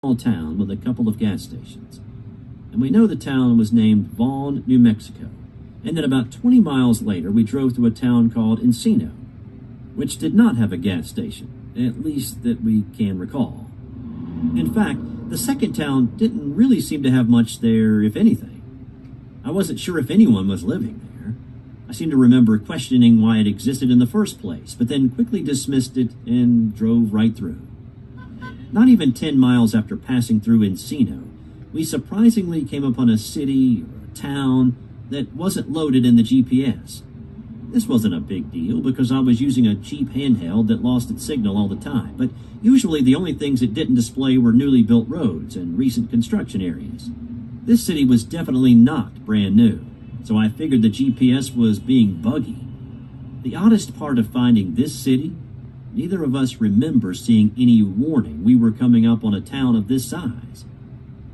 small town with a couple of gas stations. And we know the town was named Vaughn, New Mexico. And then about 20 miles later, we drove through a town called Encino, which did not have a gas station, at least that we can recall. In fact, the second town didn't really seem to have much there, if anything. I wasn't sure if anyone was living there. I seem to remember questioning why it existed in the first place, but then quickly dismissed it and drove right through. Not even 10 miles after passing through Encino, we surprisingly came upon a city or a town that wasn't loaded in the GPS. This wasn't a big deal because I was using a cheap handheld that lost its signal all the time, but usually the only things it didn't display were newly built roads and recent construction areas. This city was definitely not brand new, so I figured the GPS was being buggy. The oddest part of finding this city, neither of us remember seeing any warning we were coming up on a town of this size.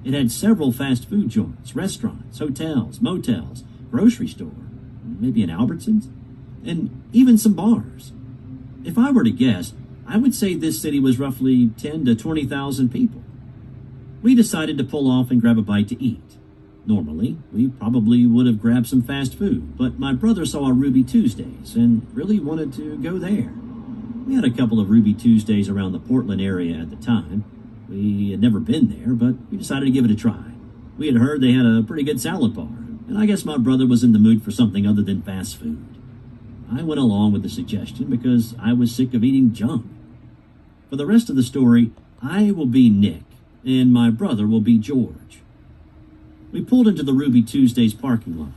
It had several fast food joints, restaurants, hotels, motels, grocery store, maybe an Albertsons, and even some bars. If I were to guess, I would say this city was roughly 10 to 20,000 people. We decided to pull off and grab a bite to eat. Normally, we probably would have grabbed some fast food, but my brother saw a Ruby Tuesdays and really wanted to go there. We had a couple of Ruby Tuesdays around the Portland area at the time. We had never been there, but we decided to give it a try. We had heard they had a pretty good salad bar, and I guess my brother was in the mood for something other than fast food. I went along with the suggestion because I was sick of eating junk. For the rest of the story, I will be Nick, and my brother will be George. We pulled into the Ruby Tuesdays parking lot,